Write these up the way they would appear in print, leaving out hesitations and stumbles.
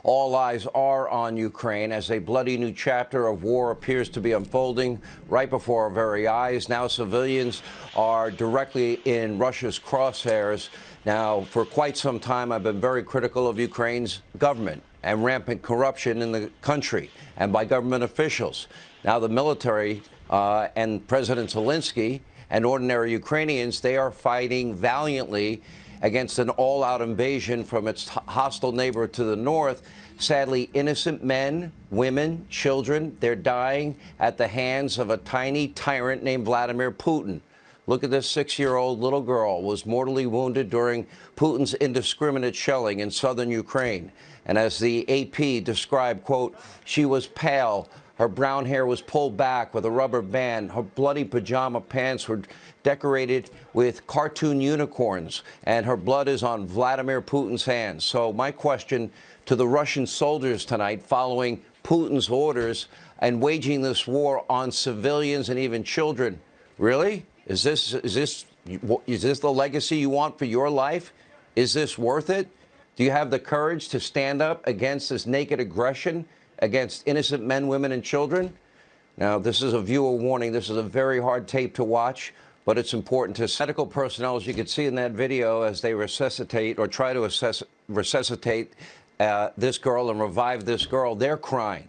All eyes are on Ukraine as a bloody new chapter of war appears to be unfolding right before our very eyes. Now civilians are directly in Russia's crosshairs. Now, for quite some time, I've been very critical of Ukraine's government and rampant corruption in the country and by government officials. Now the military and President Zelensky and ordinary Ukrainians, they are fighting valiantly against an all-out invasion from its hostile neighbor to the north. Sadly, innocent men, women, children, they're dying at the hands of a tiny tyrant named Vladimir Putin. Look at this 6-year-old little girl was mortally wounded during Putin's indiscriminate shelling in southern Ukraine. And as the AP described, quote, she was pale. Her brown hair was pulled back with a rubber band. Her bloody pajama pants were decorated with cartoon unicorns, and her blood is on Vladimir Putin's hands. So my question to the Russian soldiers tonight, following Putin's orders and waging this war on civilians and even children, really? Is this the legacy you want for your life? Is this worth it? Do you have the courage to stand up against this naked aggression against innocent men, women, and children? Now, this is a viewer warning. This is a very hard tape to watch, but it's important to medical personnel, as you can see in that video, as they resuscitate or try to resuscitate this girl and revive this girl. They're crying.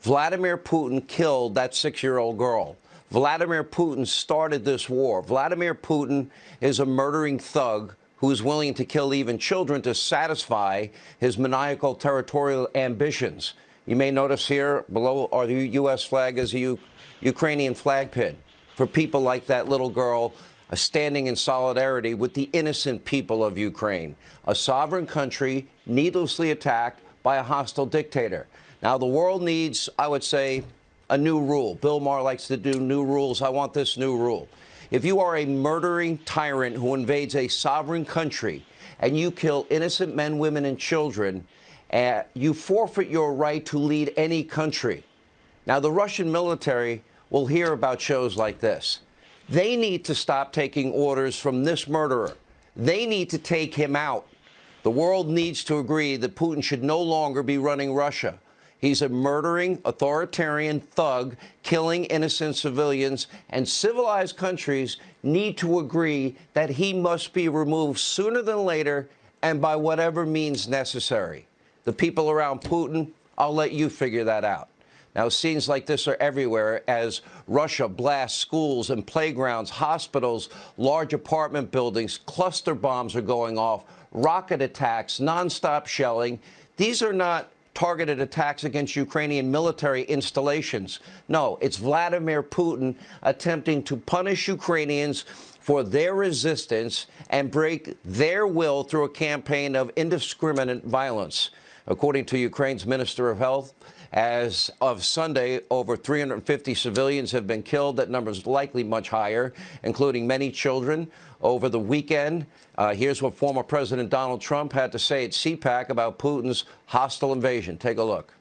Vladimir Putin killed that 6-year-old girl. Vladimir Putin started this war. Vladimir Putin is a murdering thug who is willing to kill even children to satisfy his maniacal territorial ambitions. You may notice here below our U.S. flag is a Ukrainian flag pin for people like that little girl standing in solidarity with the innocent people of Ukraine, a sovereign country needlessly attacked by a hostile dictator. Now, the world needs, I would say, a new rule. Bill Maher likes to do new rules. I want this new rule. If you are a murdering tyrant who invades a sovereign country and you kill innocent men, women, and children, you forfeit your right to lead any country. Now, the Russian military will hear about shows like this. They need to stop taking orders from this murderer. They need to take him out. The world needs to agree that Putin should no longer be running Russia. He's a murdering, authoritarian thug, killing innocent civilians, and civilized countries need to agree that he must be removed sooner than later and by whatever means necessary. The people around Putin, I'll let you figure that out. Now, scenes like this are everywhere as Russia blasts schools and playgrounds, hospitals, large apartment buildings. Cluster bombs are going off, rocket attacks, nonstop shelling. These are not targeted attacks against Ukrainian military installations. No, it's Vladimir Putin attempting to punish Ukrainians for their resistance and break their will through a campaign of indiscriminate violence. According to Ukraine's Minister of Health, as of Sunday, over 350 civilians have been killed. That number is likely much higher, including many children. Over the weekend, here's what former President Donald Trump had to say at CPAC about Putin's hostile invasion. Take a look.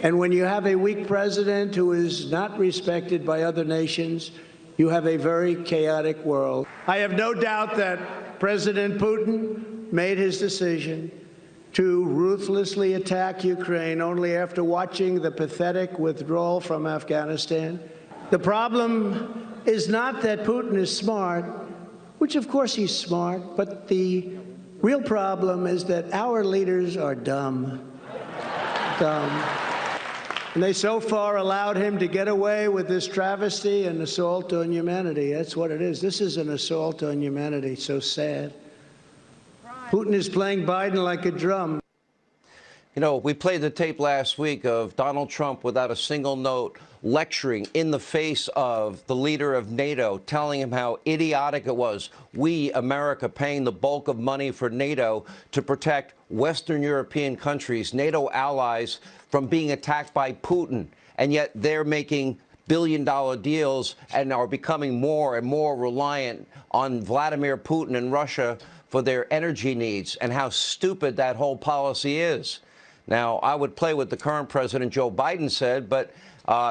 And when you have a weak president who is not respected by other nations, you have a very chaotic world. I have no doubt that President Putin made his decision to ruthlessly attack Ukraine only after watching the pathetic withdrawal from Afghanistan. The problem is not that Putin is smart, which of course he's smart, but the real problem is that our leaders are dumb. And they so far allowed him to get away with this travesty and assault on humanity. That's what it is. This is an assault on humanity. So sad. Putin is playing Biden like a drum. You know, we played the tape last week of Donald Trump without a single note lecturing in the face of the leader of NATO, telling him how idiotic it was. We, America, paying the bulk of money for NATO to protect Western European countries, NATO allies, from being attacked by Putin. And yet they're making billion-dollar deals and are becoming more and more reliant on Vladimir Putin and Russia for their energy needs, and how stupid that whole policy is. Now, I would play what the current president, Joe Biden, said, but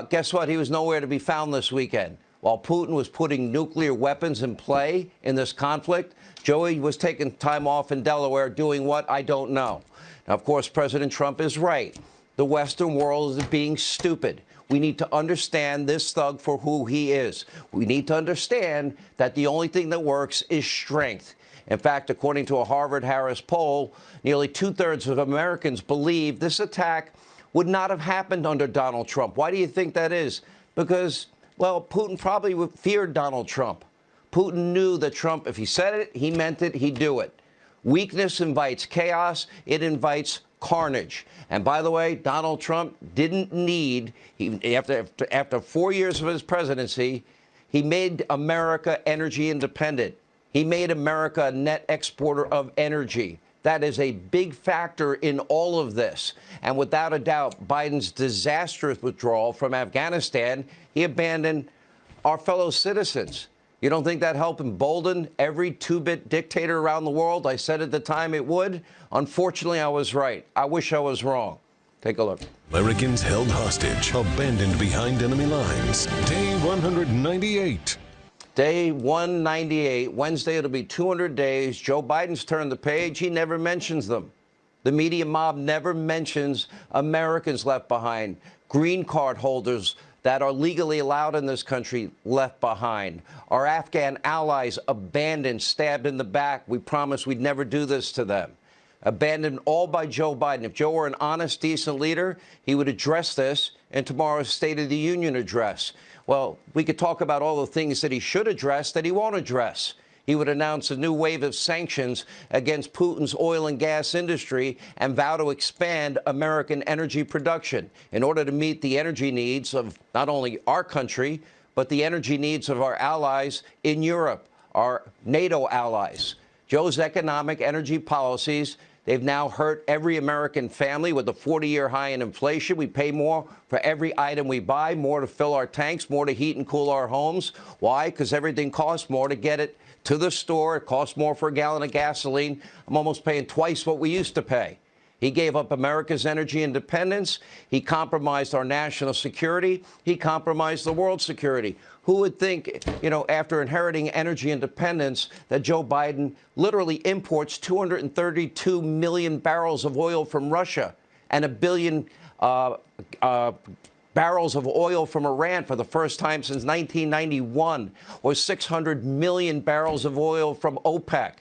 guess what? He was nowhere to be found this weekend. While Putin was putting nuclear weapons in play in this conflict, Joey was taking time off in Delaware doing what? I don't know. Now, of course, President Trump is right. The Western world is being stupid. We need to understand this thug for who he is. We need to understand that the only thing that works is strength. In fact, according to a Harvard-Harris poll, nearly two-thirds of Americans believe this attack would not have happened under Donald Trump. Why do you think that is? Because, well, Putin probably feared Donald Trump. Putin knew that Trump, if he said it, he meant it, he'd do it. Weakness invites chaos. It invites carnage. And by the way, Donald Trump didn't need, after 4 years of his presidency, he made America energy independent. He made America a net exporter of energy. That is a big factor in all of this. And without a doubt, Biden's disastrous withdrawal from Afghanistan, he abandoned our fellow citizens. You don't think that helped embolden every two-bit dictator around the world? I said at the time it would. Unfortunately, I was right. I wish I was wrong. Take a look. Americans held hostage, abandoned behind enemy lines. Day 198. Day 198. Wednesday, it'll be 200 days. Joe Biden's turned the page. He never mentions them. The media mob never mentions Americans left behind, green card holders that are legally allowed in this country left behind, our Afghan allies abandoned, stabbed in the back. We promised we'd never do this to them. Abandoned all by Joe Biden. If Joe were an honest, decent leader, he would address this in tomorrow's State of the Union address. Well, we could talk about all the things that he should address that he won't address. He would announce a new wave of sanctions against Putin's oil and gas industry and vow to expand American energy production in order to meet the energy needs of not only our country, but the energy needs of our allies in Europe, our NATO allies. Joe's economic energy policies, they've now hurt every American family with a 40-year high in inflation. We pay more for every item we buy, more to fill our tanks, more to heat and cool our homes. Why? Because everything costs more to get it to the store. It costs more for a gallon of gasoline. I'm almost paying twice what we used to pay. He gave up America's energy independence. He compromised our national security. He compromised the world's security. Who would think, you know, after inheriting energy independence, that Joe Biden literally imports 232 million barrels of oil from Russia and a billion barrels of oil from Iran for the first time since 1991, or 600 million barrels of oil from OPEC.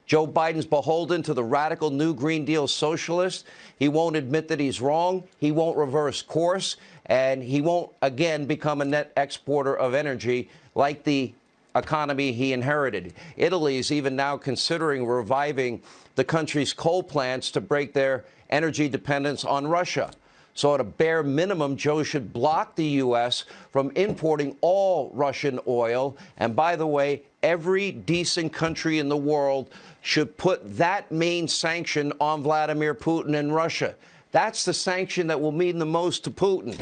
Joe Biden's beholden to the radical New Green Deal socialists. He won't admit that he's wrong. He won't reverse course. And he won't, again, become a net exporter of energy like the economy he inherited. Italy is even now considering reviving the country's coal plants to break their energy dependence on Russia. So at a bare minimum, Joe should block the U.S. from importing all Russian oil. And by the way, every decent country in the world should put that main sanction on Vladimir Putin and Russia. That's the sanction that will mean the most to Putin.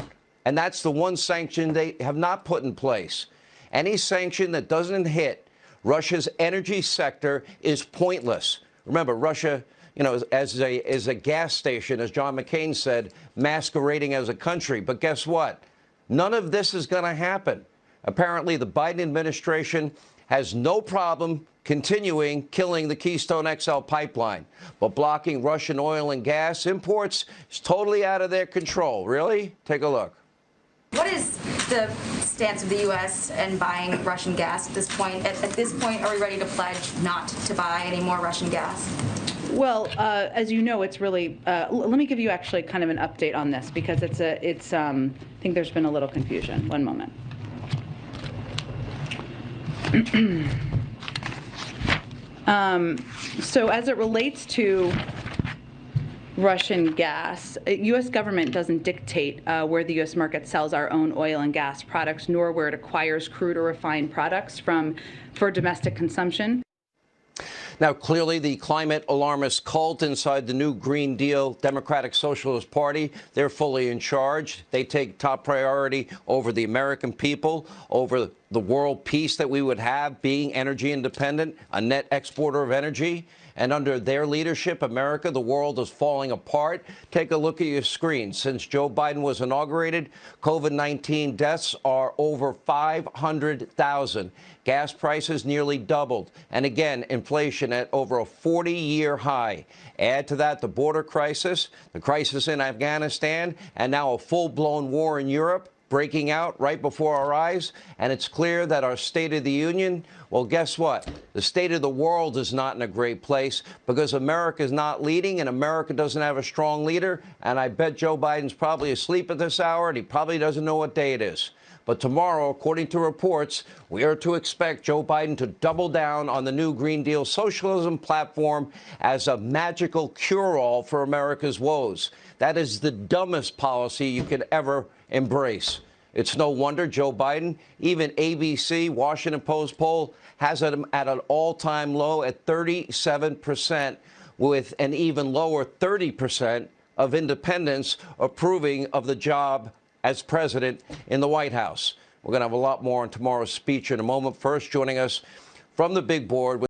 And that's the one sanction they have not put in place. Any sanction that doesn't hit Russia's energy sector is pointless. Remember, Russia, you know, is a gas station, as John McCain said, masquerading as a country. But guess what? None of this is going to happen. Apparently, the Biden administration has no problem continuing killing the Keystone XL pipeline. But blocking Russian oil and gas imports is totally out of their control. Really? Take a look. What is the stance of the U.S. in buying Russian gas at this point? At this point, are we ready to pledge not to buy any more Russian gas? Well, as you know, it's really. Let me give you actually kind of an update on this because I think there's been a little confusion. One moment. So as it relates to Russian gas, U.S. government doesn't dictate where the U.S. market sells our own oil and gas products, nor where it acquires crude or refined products for domestic consumption. Now, clearly, the climate alarmist cult inside the new Green Deal Democratic Socialist Party, they're fully in charge. They take top priority over the American people, over the world peace that we would have being energy independent, a net exporter of energy. And under their leadership, America, the world is falling apart. Take a look at your screen. Since Joe Biden was inaugurated, COVID-19 deaths are over 500,000. Gas prices nearly doubled. And again, inflation at over a 40-year high. Add to that the border crisis, the crisis in Afghanistan, and now a full-blown war in Europe breaking out right before our eyes. And it's clear that our State of the Union, well, guess what? The state of the world is not in a great place because America is not leading and America doesn't have a strong leader. And I bet Joe Biden's probably asleep at this hour and he probably doesn't know what day it is. But tomorrow, according to reports, we are to expect Joe Biden to double down on the new Green Deal socialism platform as a magical cure-all for America's woes. That is the dumbest policy you could ever embrace. It's no wonder Joe Biden, even ABC, Washington Post poll, has him at an all-time low at 37%, with an even lower 30% of independents approving of the job as president in the White House. We're going to have a lot more on tomorrow's speech in a moment. First, joining us from the big board.